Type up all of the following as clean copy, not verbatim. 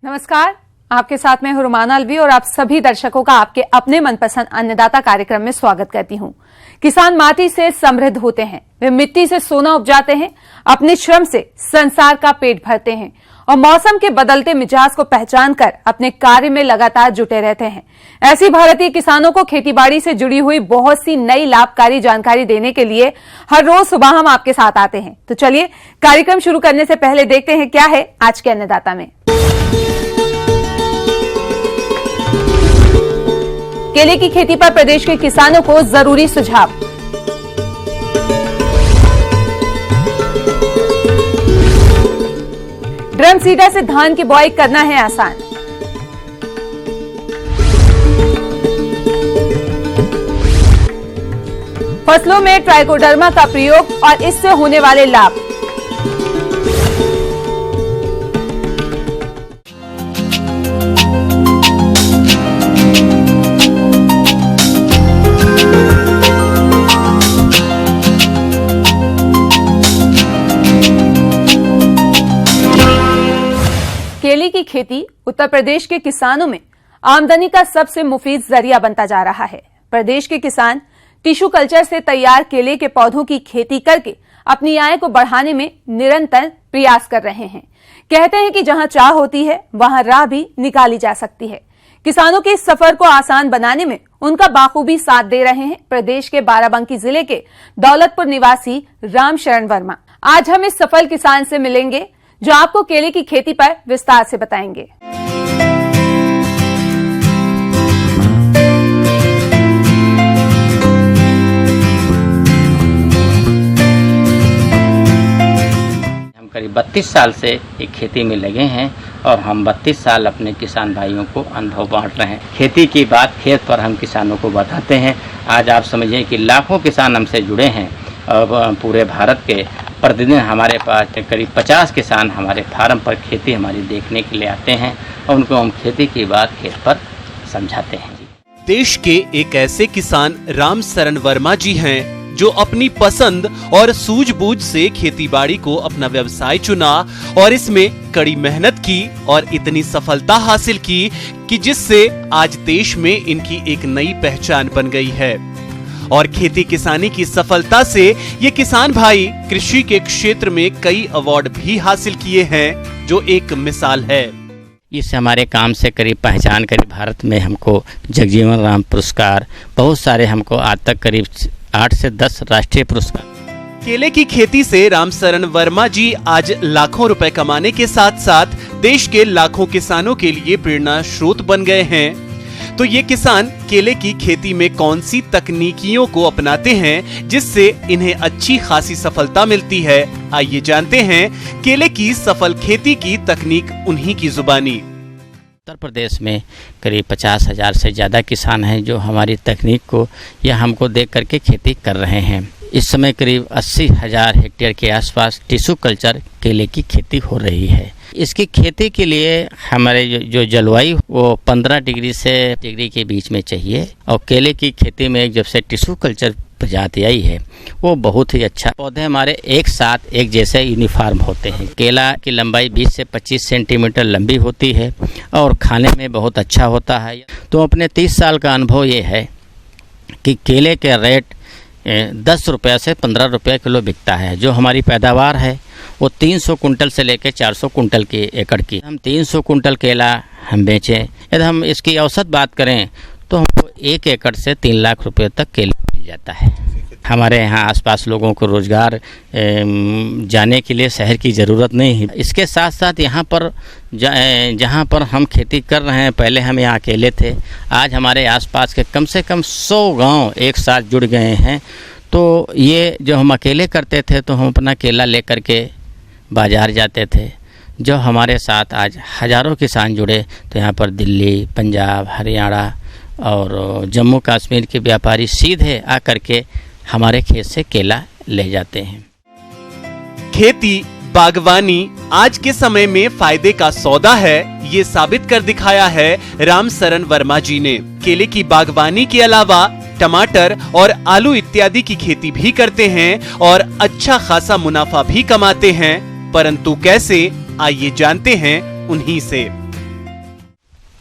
नमस्कार, आपके साथ मैं हूं रुमाना अलवी और आप सभी दर्शकों का आपके अपने मनपसंद अन्नदाता कार्यक्रम में स्वागत करती हूं। किसान माटी से समृद्ध होते हैं, वे मिट्टी से सोना उपजाते हैं, अपने श्रम से संसार का पेट भरते हैं और मौसम के बदलते मिजाज को पहचान कर अपने कार्य में लगातार जुटे रहते हैं। ऐसी भारतीय किसानों को खेतीबाड़ी से जुड़ी हुई बहुत सी नई लाभकारी जानकारी देने के लिए हर रोज सुबह हम आपके साथ आते हैं। तो चलिए कार्यक्रम शुरू करने से पहले देखते हैं क्या है आज के अन्नदाता में। केले की खेती पर प्रदेश के किसानों को जरूरी सुझाव। ड्रम सीडर से धान की बुआई करना है आसान। फसलों में ट्राइकोडर्मा का प्रयोग और इससे होने वाले लाभ। केले की खेती उत्तर प्रदेश के किसानों में आमदनी का सबसे मुफीद जरिया बनता जा रहा है। प्रदेश के किसान टिश्यू कल्चर से तैयार केले के पौधों की खेती करके अपनी आय को बढ़ाने में निरंतर प्रयास कर रहे हैं। कहते हैं कि जहां चाह होती है वहां राह भी निकाली जा सकती है। किसानों के इस सफर को आसान बनाने में उनका बाखूबी साथ दे रहे हैं प्रदेश के बाराबंकी जिले के दौलतपुर निवासी रामशरण वर्मा। आज हम इस सफल किसान से मिलेंगे जो आपको केले की खेती पर विस्तार से बताएंगे। हम करीब 32 साल से एक खेती में लगे हैं और हम 32 साल अपने किसान भाइयों को अनुभव बांट रहे हैं। खेती की बात खेत पर हम किसानों को बताते हैं। आज आप समझिए कि लाखों किसान हमसे जुड़े हैं और पूरे भारत के प्रतिदिन हमारे पास करीब 50 किसान हमारे फार्म पर खेती हमारी देखने के लिए आते हैं और उनको हम खेती की बात खेत पर समझाते हैं। देश के एक ऐसे किसान रामशरण वर्मा जी हैं जो अपनी पसंद और सूझबूझ से खेतीबाड़ी को अपना व्यवसाय चुना और इसमें कड़ी मेहनत की और इतनी सफलता हासिल की कि जिससे आज देश में इनकी एक नई पहचान बन गई है। और खेती किसानी की सफलता से ये किसान भाई कृषि के क्षेत्र में कई अवार्ड भी हासिल किए हैं, जो एक मिसाल है। इस हमारे काम से करीब पहचान करीब भारत में हमको जगजीवन राम पुरस्कार, बहुत सारे हमको आज तक करीब 8 से 10 राष्ट्रीय पुरस्कार। केले की खेती से रामशरण वर्मा जी आज लाखों रुपए कमाने के साथ साथ देश के लाखों किसानों के लिए प्रेरणा स्रोत बन गए हैं। तो ये किसान केले की खेती में कौन सी तकनीकियों को अपनाते हैं जिससे इन्हें अच्छी खासी सफलता मिलती है, आइए जानते हैं केले की सफल खेती की तकनीक उन्हीं की जुबानी। उत्तर प्रदेश में करीब 50,000 से ज़्यादा किसान हैं जो हमारी तकनीक को या हमको देख करके खेती कर रहे हैं। इस समय करीब 80,000 हेक्टेयर के आसपास टिश्यू कल्चर केले की खेती हो रही है। इसकी खेती के लिए हमारे जो जलवायु वो 15 डिग्री से डिग्री के बीच में चाहिए और केले की खेती में जब से टिश्यू कल्चर प्रजाति आई है वो बहुत ही अच्छा। पौधे हमारे एक साथ एक जैसे यूनिफॉर्म होते हैं। केला की लंबाई 20 से 25 सेंटीमीटर लंबी होती है और खाने में बहुत अच्छा होता है। तो अपने 30 साल का अनुभव ये है कि केले के रेट 10 रुपये से 15 रुपये किलो बिकता है। जो हमारी पैदावार है वो 300 कुंटल से लेकर 400 कुंटल की एकड़ की। हम 300 कुंटल केला हम बेचें, यदि हम इसकी औसत बात करें तो हमको 1 एकड़ से 3 लाख रुपए तक केला मिल जाता है। हमारे यहाँ आसपास लोगों को रोजगार जाने के लिए शहर की ज़रूरत नहीं है। इसके साथ साथ यहाँ पर जहाँ पर हम खेती कर रहे हैं, पहले हम यहाँ अकेले थे, आज हमारे आसपास के कम से कम 100 गांव एक साथ जुड़ गए हैं। तो ये जो हम अकेले करते थे तो हम अपना केला लेकर के बाज़ार जाते थे। जो हमारे साथ आज हज़ारों किसान जुड़े तो यहाँ पर दिल्ली, पंजाब, हरियाणा और जम्मू कश्मीर के व्यापारी सीधे आकर के हमारे खेत से केला ले जाते हैं। खेती बागवानी आज के समय में फायदे का सौदा है, ये साबित कर दिखाया है रामशरण वर्मा जी ने। केले की बागवानी के अलावा टमाटर और आलू इत्यादि की खेती भी करते हैं और अच्छा खासा मुनाफा भी कमाते हैं। परंतु कैसे, आइए जानते हैं उन्हीं से।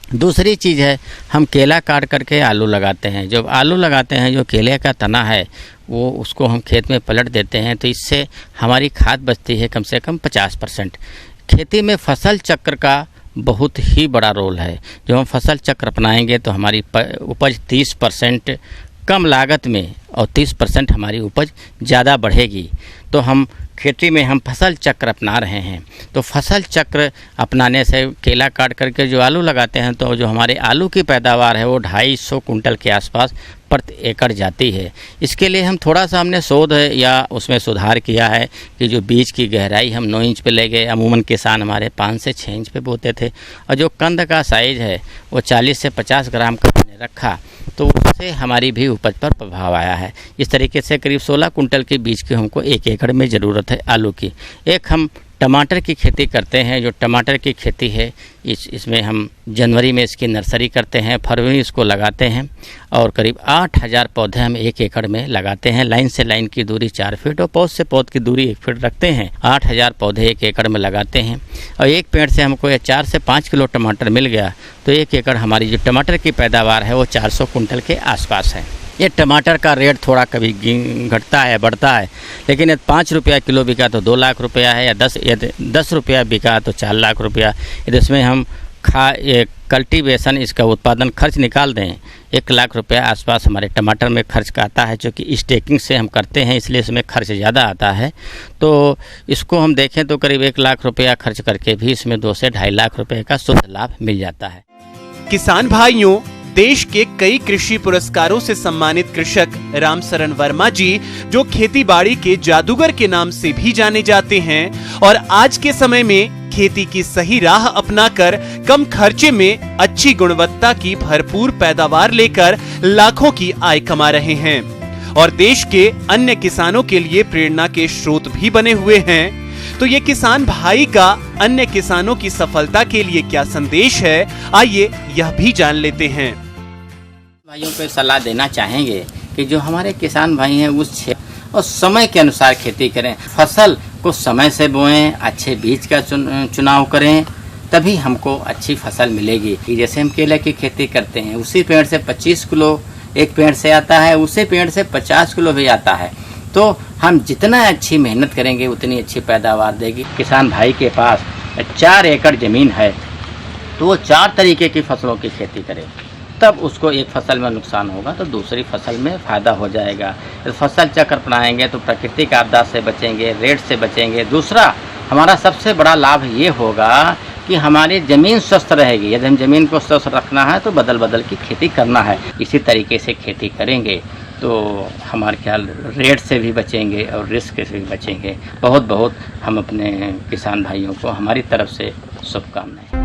दूसरी चीज़ है, हम केला काट करके आलू लगाते हैं। जब आलू लगाते हैं, जो केले का तना है वो उसको हम खेत में पलट देते हैं, तो इससे हमारी खाद बचती है कम से कम 50%। खेती में फसल चक्र का बहुत ही बड़ा रोल है। जब हम फसल चक्र अपनाएंगे तो हमारी उपज 30% कम लागत में और 30% हमारी उपज ज़्यादा बढ़ेगी। तो हम खेती में हम फसल चक्र अपना रहे हैं। तो फसल चक्र अपनाने से केला काट करके जो आलू लगाते हैं, तो जो हमारे आलू की पैदावार है वो 250 कुंटल के आसपास प्रति एकड़ जाती है। इसके लिए हम थोड़ा सा हमने शोध या उसमें सुधार किया है कि जो बीज की गहराई हम 9 इंच पे ले गए। अमूमन किसान हमारे 5 से 6 इंच पे बोते थे, और जो कंद का साइज़ है वो 40 से 50 ग्राम का हमने रखा, तो उससे हमारी भी उपज पर प्रभाव आया है। इस तरीके से करीब 16 कुंटल के बीज की हमको 1 एकड़ में ज़रूरत है आलू की। एक हम टमाटर की खेती करते हैं। जो टमाटर की खेती है इसमें हम जनवरी में इसकी नर्सरी करते हैं, फरवरी इसको लगाते हैं, और करीब 8000 पौधे हम 1 एकड़ में लगाते हैं। लाइन से लाइन की दूरी 4 फीट और पौध से पौध की दूरी 1 फीट रखते हैं। 8000 पौधे 1 एकड़ में लगाते हैं, और एक पेड़ से हमको ये 4 से 5 किलो टमाटर मिल गया, तो 1 एकड़ हमारी जो टमाटर की पैदावार है वो 400 कुंटल के आसपास है। ये टमाटर का रेट थोड़ा कभी घटता है बढ़ता है, लेकिन यदि 5 रुपया किलो बिका तो 2 लाख रुपया है, या 10 रुपया बिका तो 4 लाख रुपया। यदि इसमें हम कल्टीवेशन इसका उत्पादन खर्च निकाल दें, 1 लाख रुपया आसपास हमारे टमाटर में खर्च का आता है, जो कि स्टेकिंग से हम करते हैं, इसलिए इसमें खर्च ज़्यादा आता है। तो इसको हम देखें तो करीब 1 लाख रुपया खर्च करके भी इसमें 2 से 2.5 लाख रुपये का शुद्ध लाभ मिल जाता है। किसान भाइयों, देश के कई कृषि पुरस्कारों से सम्मानित कृषक रामसरन वर्मा जी, जो खेती बाड़ी के जादूगर के नाम से भी जाने जाते हैं, और आज के समय में खेती की सही राह अपनाकर कम खर्चे में अच्छी गुणवत्ता की भरपूर पैदावार लेकर लाखों की आय कमा रहे हैं, और देश के अन्य किसानों के लिए प्रेरणा के स्रोत भी बने हुए हैं। तो ये किसान भाई का अन्य किसानों की सफलता के लिए क्या संदेश है, आइए यह भी जान लेते हैं। भाइयों को सलाह देना चाहेंगे कि जो हमारे किसान भाई हैं उस और समय के अनुसार खेती करें, फसल को समय से बोएं, अच्छे बीज का चुनाव करें, तभी हमको अच्छी फसल मिलेगी। कि जैसे हम केले की खेती करते हैं, उसी पेड़ से 25 किलो एक पेड़ से आता है, उसी पेड़ से 50 किलो भी आता है। तो हम जितना अच्छी मेहनत करेंगे उतनी अच्छी पैदावार देगी। किसान भाई के पास 4 एकड़ ज़मीन है, तो वो 4 तरीके की फसलों की खेती करे, तब उसको एक फसल में नुकसान होगा तो दूसरी फसल में फ़ायदा हो जाएगा। फसल चक्र अपनाएंगे तो प्राकृतिक आपदा से बचेंगे, रेट से बचेंगे। दूसरा हमारा सबसे बड़ा लाभ ये होगा कि हमारी ज़मीन स्वस्थ रहेगी। यदि हम ज़मीन को स्वस्थ रखना है तो बदल बदल की खेती करना है। इसी तरीके से खेती करेंगे तो हमारे ख्याल रेट से भी बचेंगे और रिस्क से भी बचेंगे। बहुत बहुत हम अपने किसान भाइयों को हमारी तरफ से शुभकामनाएं।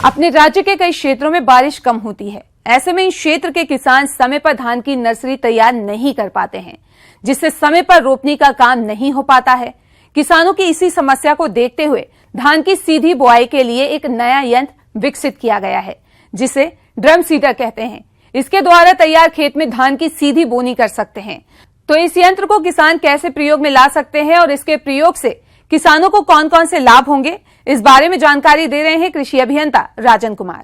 अपने राज्य के कई क्षेत्रों में बारिश कम होती है। ऐसे में इन क्षेत्र के किसान समय पर धान की नर्सरी तैयार नहीं कर पाते हैं, जिससे समय पर रोपनी का काम नहीं हो पाता है। किसानों की इसी समस्या को देखते हुए धान की सीधी बुआई के लिए एक नया यंत्र विकसित किया गया है, जिसे ड्रम सीडर कहते हैं। इसके द्वारा तैयार खेत में धान की सीधी बोनी कर सकते हैं। तो इस यंत्र को किसान कैसे प्रयोग में ला सकते हैं और इसके प्रयोग से किसानों को कौन कौन से लाभ होंगे, इस बारे में जानकारी दे रहे हैं कृषि अभियंता राजन कुमार।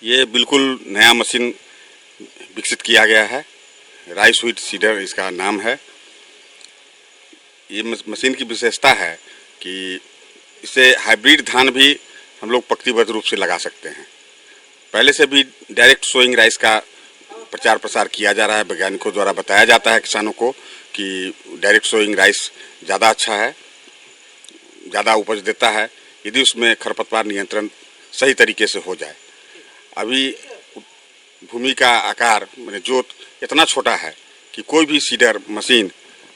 ये बिल्कुल नया मशीन विकसित किया गया है। राइस व्हीट सीडर इसका नाम है। ये मशीन की विशेषता है कि इससे हाइब्रिड धान भी हम लोग पंक्तिबद्ध रूप से लगा सकते हैं। पहले से भी डायरेक्ट सोइंग राइस का प्रचार प्रसार किया जा रहा है। वैज्ञानिकों द्वारा बताया जाता है किसानों को कि डायरेक्ट सोइंग राइस ज़्यादा अच्छा है, ज़्यादा उपज देता है, यदि उसमें खरपतवार नियंत्रण सही तरीके से हो जाए। अभी भूमि का आकार माने जोत इतना छोटा है कि कोई भी सीडर मशीन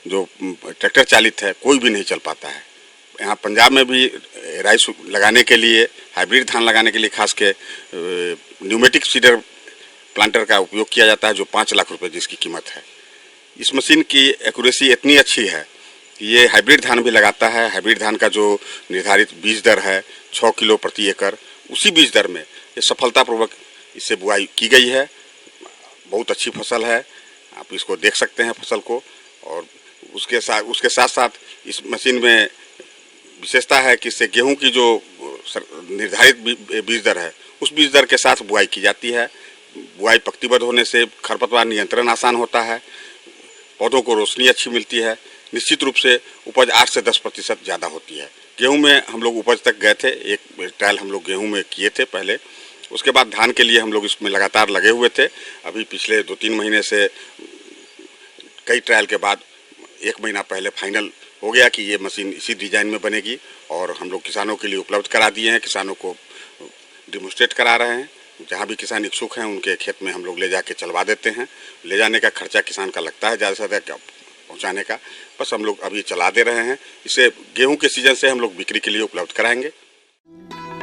जो ट्रैक्टर चालित है कोई भी नहीं चल पाता है। यहाँ पंजाब में भी राइस लगाने के लिए, हाइब्रिड धान लगाने के लिए खास के न्यूमेटिक सीडर प्लांटर का उपयोग किया जाता है, जो 5 लाख रुपए जिसकी कीमत है। इस मशीन की एक्यूरेसी इतनी अच्छी है कि ये हाइब्रिड धान भी लगाता है। हाइब्रिड धान का जो निर्धारित बीज दर है 6 किलो प्रति एकड़, उसी बीज दर में ये सफलतापूर्वक इससे बुआई की गई है। बहुत अच्छी फसल है, आप इसको देख सकते हैं फसल को। और उसके साथ साथ इस मशीन में विशेषता है कि इससे गेहूं की जो निर्धारित बीज दर है उस बीज दर के साथ बुआई की जाती है। बुआई पंक्तिबद्ध होने से खरपतवार नियंत्रण आसान होता है, पौधों को रोशनी अच्छी मिलती है। निश्चित रूप से उपज 8 से 10% ज़्यादा होती है। गेहूं में हम लोग उपज तक गए थे, एक ट्रायल हम लोग गेहूं में किए थे पहले। उसके बाद धान के लिए हम लोग इसमें लगातार लगे हुए थे। अभी पिछले 2-3 महीने से कई ट्रायल के बाद 1 महीना पहले फाइनल हो गया कि ये मशीन इसी डिजाइन में बनेगी और हम लोग किसानों के लिए उपलब्ध करा दिए हैं। किसानों को डिमोन्स्ट्रेट करा रहे हैं। जहाँ भी किसान इच्छुक हैं उनके खेत में हम लोग ले जाके चलवा देते हैं। ले जाने का खर्चा किसान का लगता है ज़्यादा से ज़्यादा पहुँचाने का, बस हम लोग अभी चला दे रहे हैं। इसे गेहूं के सीजन से हम लोग बिक्री के लिए उपलब्ध कराएंगे।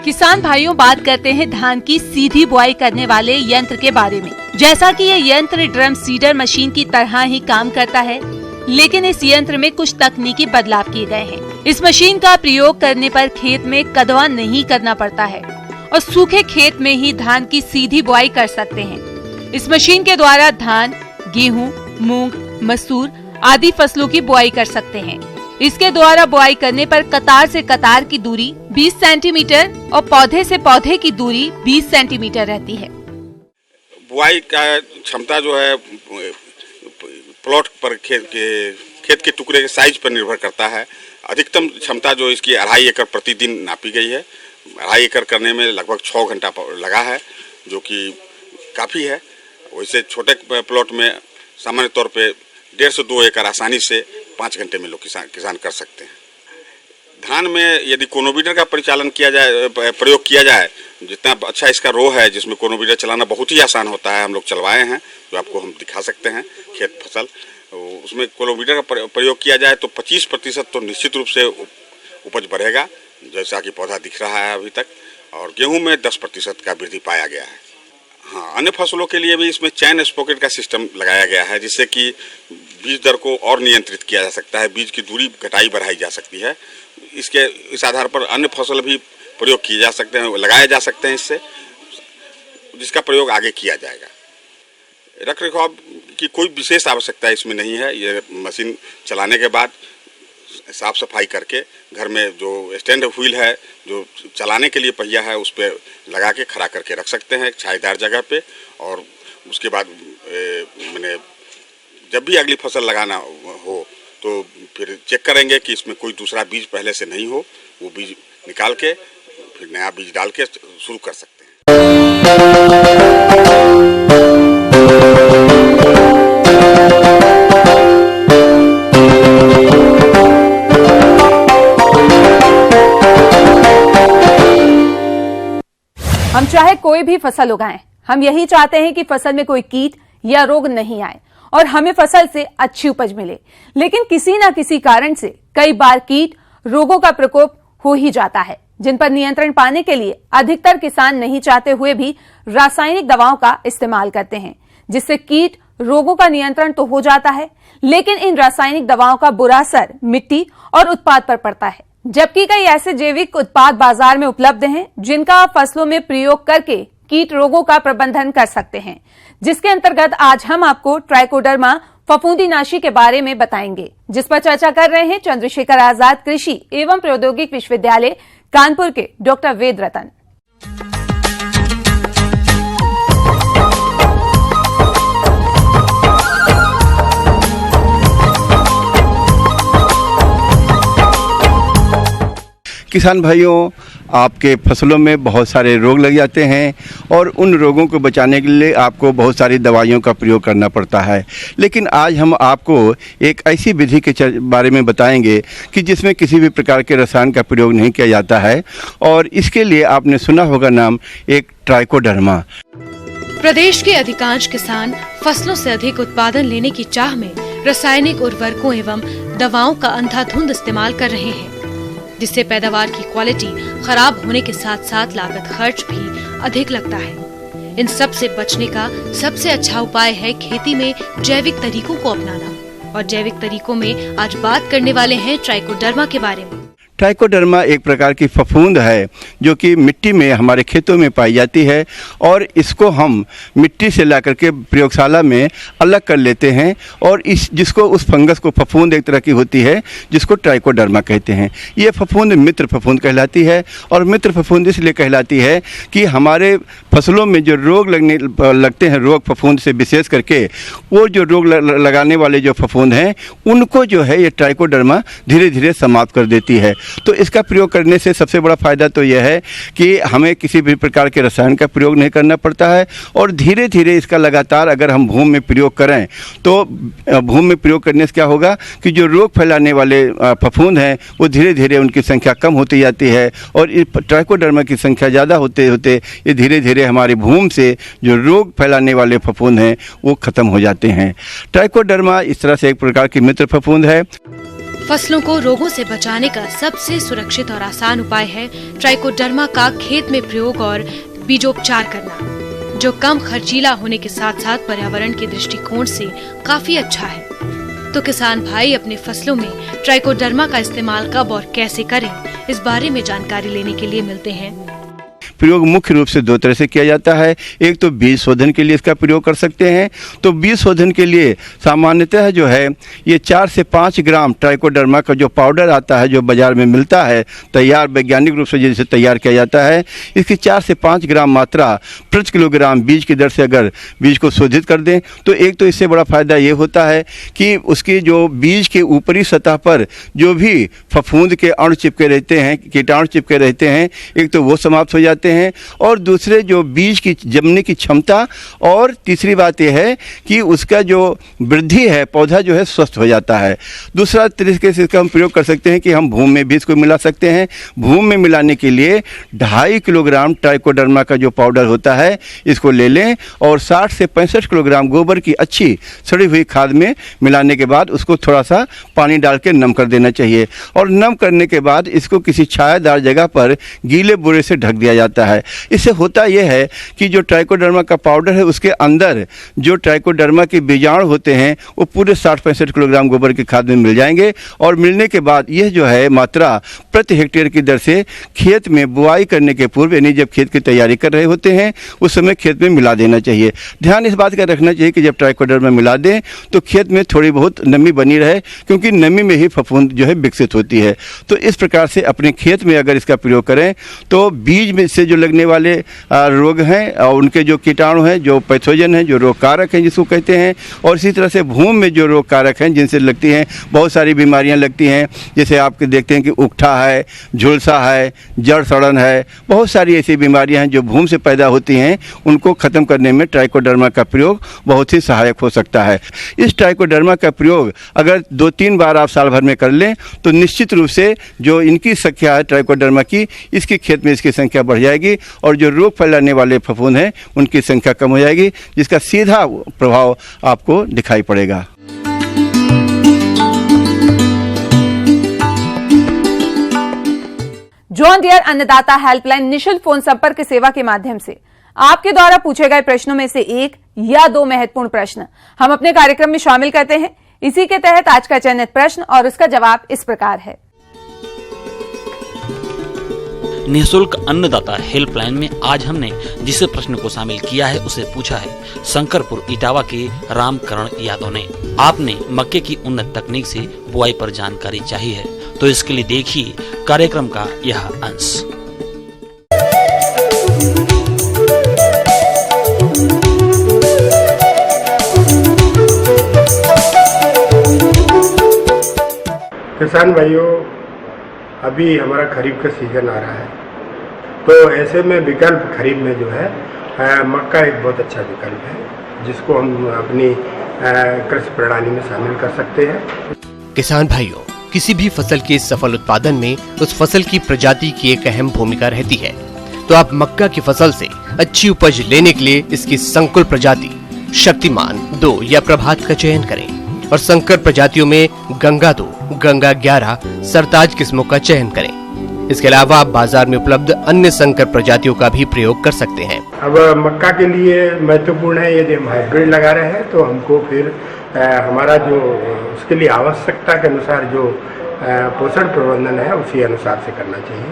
किसान भाइयों, बात करते हैं धान की सीधी बुआई करने वाले यंत्र के बारे में। जैसा कि ये यंत्र ड्रम सीडर मशीन की तरह ही काम करता है, लेकिन इस यंत्र में कुछ तकनीकी बदलाव किए गए हैं। इस मशीन का प्रयोग करने पर खेत में कदवा नहीं करना पड़ता है और सूखे खेत में ही धान की सीधी बुआई कर सकते हैं। इस मशीन के द्वारा धान, गेहूं, मूंग, मसूर आदि फसलों की बुआई कर सकते हैं। इसके द्वारा बुआई करने पर कतार से कतार की दूरी 20 सेंटीमीटर और पौधे से पौधे की दूरी 20 सेंटीमीटर रहती है। बुआई का क्षमता जो है प्लॉट पर खेत के टुकड़े के साइज पर निर्भर करता है। अधिकतम क्षमता जो इसकी 2.5 एकड़ प्रतिदिन नापी गई है। 2.5 एकड़ करने में लगभग 6 घंटा लगा है, जो कि काफ़ी है। वैसे छोटे प्लॉट में सामान्य तौर पे 1.5 से 2 एकड़ आसानी से 5 घंटे में लोग किसान कर सकते हैं। धान में यदि कोनोवीडर का परिचालन किया जाए, प्रयोग किया जाए, जितना अच्छा इसका रो है जिसमें कोनोवीडर चलाना बहुत ही आसान होता है, हम लोग चलवाए हैं, जो आपको हम दिखा सकते हैं खेत फसल, उसमें कोनोवीडर का प्रयोग किया जाए तो 25% तो निश्चित रूप से उपज बढ़ेगा, जैसा कि पौधा दिख रहा है अभी तक। और गेहूं में 10% का वृद्धि पाया गया है। हाँ, अन्य फसलों के लिए भी इसमें चैन स्पॉकेट का सिस्टम लगाया गया है, जिससे कि बीज दर को और नियंत्रित किया जा सकता है, बीज की दूरी घटाई बढ़ाई जा सकती है। इस आधार पर अन्य फसल भी प्रयोग किए जा सकते हैं, लगाए जा सकते हैं इससे, जिसका प्रयोग आगे किया जाएगा। रख रखाव की कोई विशेष आवश्यकता इसमें नहीं है। ये मशीन चलाने के बाद साफ सफाई करके घर में जो स्टैंड व्हील है, जो चलाने के लिए पहिया है, उस पर लगा के खड़ा करके रख सकते हैं छायेदार जगह पे। और उसके बाद मैंने जब भी अगली फसल लगाना हो तो फिर चेक करेंगे कि इसमें कोई दूसरा बीज पहले से नहीं हो, वो बीज निकाल के फिर नया बीज डाल के शुरू कर सकते हैं। हम चाहे कोई भी फसल उगाएं, हम यही चाहते हैं कि फसल में कोई कीट या रोग नहीं आए और हमें फसल से अच्छी उपज मिले। लेकिन किसी न किसी कारण से कई बार कीट रोगों का प्रकोप हो ही जाता है, जिन पर नियंत्रण पाने के लिए अधिकतर किसान नहीं चाहते हुए भी रासायनिक दवाओं का इस्तेमाल करते हैं, जिससे कीट रोगों का नियंत्रण तो हो जाता है, लेकिन इन रासायनिक दवाओं का बुरा असर मिट्टी और उत्पाद पर पड़ता है। जबकि कई ऐसे जैविक उत्पाद बाजार में उपलब्ध हैं, जिनका आप फसलों में प्रयोग करके कीट रोगों का प्रबंधन कर सकते हैं, जिसके अंतर्गत आज हम आपको ट्राइकोडर्मा फफूंदीनाशी के बारे में बताएंगे, जिस पर चर्चा कर रहे हैं चंद्रशेखर आजाद कृषि एवं प्रौद्योगिकी विश्वविद्यालय कानपुर के डॉक्टर वेद रतन। किसान भाइयों, आपके फसलों में बहुत सारे रोग लग जाते हैं और उन रोगों को बचाने के लिए आपको बहुत सारी दवाइयों का प्रयोग करना पड़ता है। लेकिन आज हम आपको एक ऐसी विधि के बारे में बताएंगे कि जिसमें किसी भी प्रकार के रसायन का प्रयोग नहीं किया जाता है, और इसके लिए आपने सुना होगा नाम एक ट्राइकोडर्मा। प्रदेश के अधिकांश किसान फसलों से अधिक उत्पादन लेने की चाह में रासायनिक उर्वरकों एवं दवाओं का अंधाधुंध इस्तेमाल कर रहे हैं, जिससे पैदावार की क्वालिटी खराब होने के साथ साथ लागत खर्च भी अधिक लगता है। इन सब से बचने का सबसे अच्छा उपाय है खेती में जैविक तरीकों को अपनाना। और जैविक तरीकों में आज बात करने वाले हैं ट्राइकोडर्मा के बारे में। ट्राइकोडर्मा एक प्रकार की फफूंद है जो कि मिट्टी में हमारे खेतों में पाई जाती है और इसको हम मिट्टी से ला करके प्रयोगशाला में अलग कर लेते हैं और जिसको उस फंगस को फफूंद एक तरह की होती है जिसको ट्राइकोडर्मा कहते हैं। ये फफूंद मित्र फफूंद कहलाती है और मित्र फफूंद इसलिए कहलाती है कि हमारे फसलों में जो रोग लगते हैं, रोग फफूंद से विशेष करके, वो जो रोग लगाने वाले जो फफूंद हैं उनको जो है ये ट्राइकोडर्मा धीरे धीरे समाप्त कर देती है। तो इसका प्रयोग करने से सबसे बड़ा फायदा तो यह है कि हमें किसी भी प्रकार के रसायन का प्रयोग नहीं करना पड़ता है और धीरे धीरे इसका लगातार अगर हम भूमि में प्रयोग करें तो भूमि में प्रयोग करने से क्या होगा कि जो रोग फैलाने वाले फफूंद हैं वो धीरे धीरे उनकी संख्या कम होती जाती है और ट्राइकोडर्मा की संख्या ज़्यादा होते होते ये धीरे धीरे हमारी भूमि से जो रोग फैलाने वाले फफूंद हैं वो खत्म हो जाते हैं। ट्राइकोडर्मा इस तरह से एक प्रकार की मित्र फफूंद है। फसलों को रोगों से बचाने का सबसे सुरक्षित और आसान उपाय है ट्राइकोडर्मा का खेत में प्रयोग और बीजोपचार करना, जो कम खर्चीला होने के साथ साथ पर्यावरण के दृष्टिकोण से काफी अच्छा है। तो किसान भाई अपने फसलों में ट्राइकोडर्मा का इस्तेमाल कब और कैसे करें, इस बारे में जानकारी लेने के लिए मिलते हैं। प्रयोग मुख्य रूप से दो तरह से किया जाता है। एक तो बीज शोधन के लिए इसका प्रयोग कर सकते हैं। तो बीज शोधन के लिए सामान्यतः जो है ये 4 से 5 ग्राम ट्राइकोडर्मा का जो पाउडर आता है, जो बाजार में मिलता है तैयार, वैज्ञानिक रूप से जिसे तैयार किया जाता है, इसकी 4 से 5 ग्राम मात्रा प्रति किलोग्राम बीज की दर से अगर बीज को शोधित कर दें तो एक तो इससे बड़ा फायदा ये होता है कि उसकी जो बीज के ऊपरी सतह पर जो भी फफूंद के अणु चिपके रहते हैं, कीटाणु चिपके रहते हैं, एक तो वो समाप्त हो जाते हैं और दूसरे जो बीज की जमने की क्षमता, और तीसरी बात यह है कि उसका जो वृद्धि है, पौधा जो है स्वस्थ हो जाता है। दूसरा तरीके से इसका हम प्रयोग कर सकते हैं कि हम भूमि में भी इसको मिला सकते हैं। भूमि में मिलाने के लिए 2.5 किलोग्राम ट्राइकोडर्मा का जो पाउडर होता है इसको ले लें और 60 से 65 किलोग्राम गोबर की अच्छी सड़ी हुई खाद में मिलाने के बाद उसको थोड़ा सा पानी डाल के नम कर देना चाहिए और नम करने के बाद इसको किसी छायादार जगह पर गीले बोरे से ढक दिया जाता है। इससे होता यह है कि जो ट्राइकोडर्मा का पाउडर है उसके अंदर जो ट्राइकोडर्मा के बीजाणु होते हैं वो पूरे 60-65 किलोग्राम गोबर की खाद में मिल जाएंगे और मिलने के बाद यह जो है मात्रा प्रति हेक्टेयर की दर से खेत में बुआई करने के पूर्व, यानी जब खेत की तैयारी कर रहे होते हैं उस समय खेत में मिला देना चाहिए। ध्यान इस बात का रखना चाहिए कि जब ट्राइकोडर्मा मिला दें तो खेत में थोड़ी बहुत नमी बनी रहे, क्योंकि नमी में ही फफूंद जो है विकसित होती है। तो इस प्रकार से अपने खेत में अगर इसका प्रयोग करें तो बीज में से जो लगने वाले रोग हैं और उनके जो कीटाणु हैं, जो पैथोजन हैं, जो रोग कारक हैं जिसको कहते हैं, और इसी तरह से भूमि में जो रोग कारक हैं जिनसे लगती हैं बहुत सारी बीमारियां लगती हैं, जैसे आपके देखते हैं कि उकठा है, झुलसा है, जड़ सड़न है, बहुत सारी ऐसी बीमारियां हैं जो भूमि से पैदा होती हैं, उनको खत्म करने में ट्राइकोडर्मा का प्रयोग बहुत ही सहायक हो सकता है। इस ट्राइकोडर्मा का प्रयोग अगर 2-3 बार आप साल भर में कर लें तो निश्चित रूप से जो इनकी संख्या है ट्राइकोडर्मा की, इसके खेत में इसकी संख्या बढ़ जाएगी और जो रोग फैलाने वाले फफूंद हैं उनकी संख्या कम हो जाएगी, जिसका सीधा प्रभाव आपको दिखाई पड़ेगा। जॉन डियर अन्नदाता हेल्पलाइन निशुल्क फोन संपर्क सेवा के माध्यम से आपके द्वारा पूछे गए प्रश्नों में से 1 या 2 महत्वपूर्ण प्रश्न हम अपने कार्यक्रम में शामिल करते हैं। इसी के तहत आज का चयनित प्रश्न और उसका जवाब इस प्रकार है। निःशुल्क अन्नदाता हेल्पलाइन में आज हमने जिस प्रश्न को शामिल किया है उसे पूछा है शंकरपुर इटावा के रामकरण यादव ने। आपने मक्के की उन्नत तकनीक से बुआई पर जानकारी चाहिए है, तो इसके लिए देखिए कार्यक्रम का यह अंश। किसान भाइयों, अभी हमारा खरीफ का सीजन आ रहा है, तो ऐसे में विकल्प खरीफ में जो है मक्का एक बहुत अच्छा विकल्प है जिसको हम अपनी कृषि प्रणाली में शामिल कर सकते हैं। किसान भाइयों, किसी भी फसल के सफल उत्पादन में उस फसल की प्रजाति की एक अहम भूमिका रहती है। तो आप मक्का की फसल से अच्छी उपज लेने के लिए इसकी संकुल प्रजाति शक्तिमान 2 या प्रभात का चयन करें और संकर प्रजातियों में गंगा 2, गंगा 11, सरताज किस्मों का चयन करें। इसके अलावा आप बाजार में उपलब्ध अन्य संकर प्रजातियों का भी प्रयोग कर सकते हैं। अब मक्का के लिए महत्वपूर्ण है, यदि हम हाइब्रिड लगा रहे हैं तो हमको फिर हमारा जो उसके लिए आवश्यकता के अनुसार जो पोषण प्रबंधन है उसी अनुसार से करना चाहिए।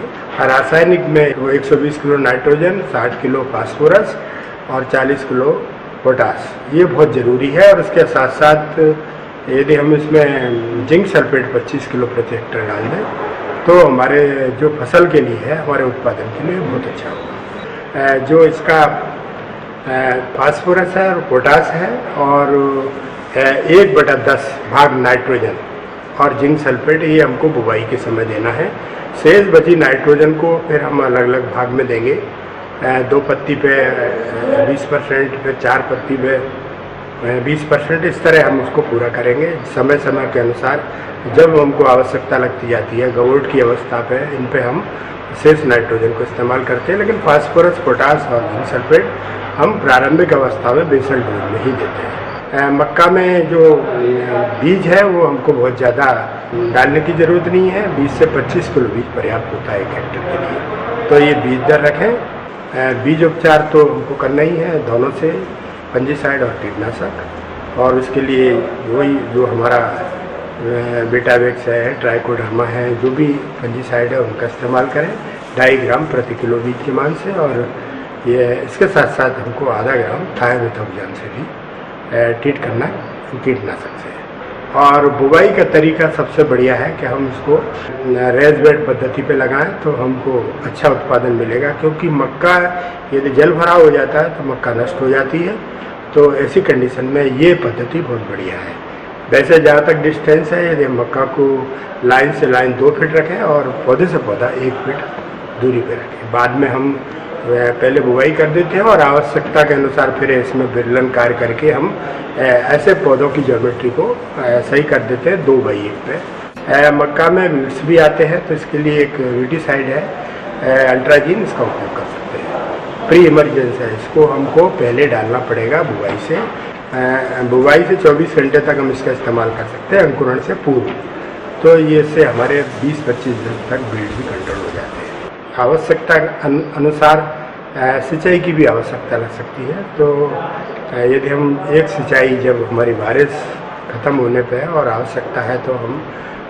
रासायनिक में वो 120 किलो नाइट्रोजन, 60 किलो फास्फोरस और 40 किलो पोटास, ये बहुत ज़रूरी है। और उसके साथ साथ यदि हम इसमें जिंक सल्फेट 25 किलो प्रति हेक्टेयर डाल दें तो हमारे जो फसल के लिए है, हमारे उत्पादन के लिए बहुत अच्छा होगा। जो इसका फास्फोरस है और पोटास है और 1/10 भाग नाइट्रोजन और जिंक सल्फेट, ये हमको बुवाई के समय देना है। शेष बची नाइट्रोजन को फिर हम अलग अलग भाग में देंगे, 2 पत्ती पे 20%, फिर 4 पत्ती पे 20%, इस तरह हम उसको पूरा करेंगे। समय समय के अनुसार जब हमको आवश्यकता लगती जाती है गवोट की अवस्था पे, इन पे हम शेष नाइट्रोजन को इस्तेमाल करते हैं। लेकिन फास्फोरस, पोटास और जिंक सल्फेट हम प्रारंभिक अवस्था में बेसल डोज में ही देते हैं। मक्का में जो बीज है वो हमको बहुत ज़्यादा डालने की ज़रूरत नहीं है, 20 से 25 किलो बीज पर्याप्त होता है 1 हेक्टेयर के लिए। तो ये बीज दर रखें। बीज उपचार तो हमको करना ही है दोनों से, फंजीसाइड और कीटनाशक, और उसके लिए वही जो हमारा बेटावेक्स है, ट्राइकोडर्मा है, जो भी फंजीसाइड है उनका इस्तेमाल करें 2.5 ग्राम प्रति किलो बीज के मान से। और ये इसके साथ साथ हमको आधा ग्राम थायोमेथोक्साम से भी ट्रीट करना है कीटनाशक से। और बुवाई का तरीका सबसे बढ़िया है कि हम इसको रेज बेड पद्धति पे लगाएं तो हमको अच्छा उत्पादन मिलेगा, क्योंकि मक्का यदि जल भराव हो जाता है तो मक्का नष्ट हो जाती है। तो ऐसी कंडीशन में ये पद्धति बहुत बढ़िया है। वैसे जहाँ तक डिस्टेंस है, यदि मक्का को लाइन से लाइन 2 फीट रखें और पौधे से पौधा 1 फीट दूरी पे रखें। बाद में हम पहले बुवाई कर देते हैं और आवश्यकता के अनुसार फिर इसमें विरलन कार्य करके हम ऐसे पौधों की ज्योमेट्री को सही कर देते हैं 2/1 पे। मक्का में वीड्स भी आते हैं तो इसके लिए एक वीडिसाइड है, अल्ट्राजीन, इसका उपयोग कर सकते हैं। प्री इमरजेंसी है, इसको हमको पहले डालना पड़ेगा बुवाई से। बुवाई से 24 घंटे तक हम इसका इस्तेमाल कर सकते हैं अंकुरण से पूर्व। तो ये इससे हमारे 20-25 दिन तक ब्रीड भी कंट्रोल हो जाते हैं। आवश्यकता अनुसार सिंचाई की भी आवश्यकता लग सकती है। तो यदि हम एक सिंचाई जब हमारी बारिश खत्म होने पे है और आवश्यकता है तो हम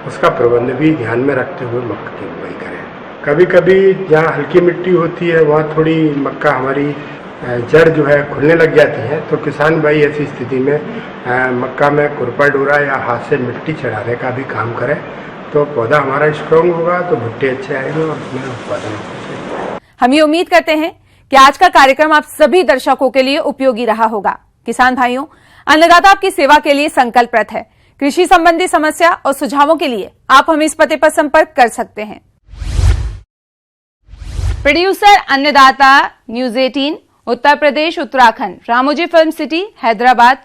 उसका प्रबंध भी ध्यान में रखते हुए मक्का की बुवाई करें। कभी कभी जहाँ हल्की मिट्टी होती है वहाँ थोड़ी मक्का हमारी जड़ जो है खुलने लग जाती है, तो किसान भाई ऐसी स्थिति में मक्का में खुरपा डोरा या हाथ से मिट्टी चढ़ाने का भी काम करें तो पौधा हमारा स्ट्रांग होगा, तो भुट्टे अच्छे आएंगे और उसमें उत्पादन होगा। हम ये उम्मीद करते हैं कि आज का कार्यक्रम आप सभी दर्शकों के लिए उपयोगी रहा होगा। किसान भाइयों, अन्नदाता आपकी सेवा के लिए संकल्परत है। कृषि संबंधी समस्या और सुझावों के लिए आप हमें इस पते पर संपर्क कर सकते हैं। प्रोड्यूसर अन्नदाता, news 18, Uttar Pradesh, Uttarakhand, Ramoji film city, Hyderabad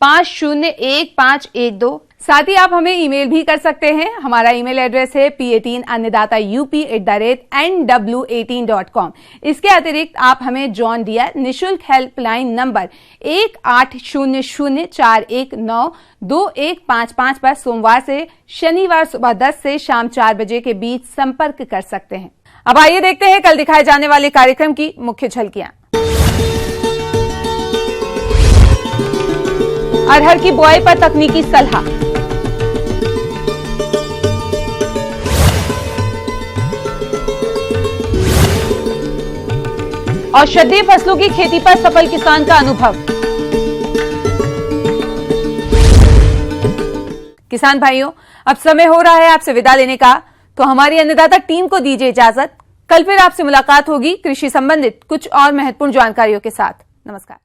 501512। साथ ही आप हमें ईमेल भी कर सकते हैं। हमारा ईमेल एड्रेस है p18annadata@nw18.com। इसके अतिरिक्त आप हमें जॉन डियर निःशुल्क हेल्पलाइन नंबर 180041922155 पर सोमवार से शनिवार सुबह 10 से शाम 4 बजे के बीच संपर्क कर सकते हैं। अब आइए देखते हैं कल दिखाए जाने वाले कार्यक्रम की मुख्य झलकियां। अरहर की बुआई पर तकनीकी सलाह, औषधीय फसलों की खेती पर सफल किसान का अनुभव। किसान भाइयों, अब समय हो रहा है आपसे विदा लेने का, तो हमारी अन्नदाता टीम को दीजिए इजाजत। कल फिर आपसे मुलाकात होगी कृषि संबंधित कुछ और महत्वपूर्ण जानकारियों के साथ। नमस्कार।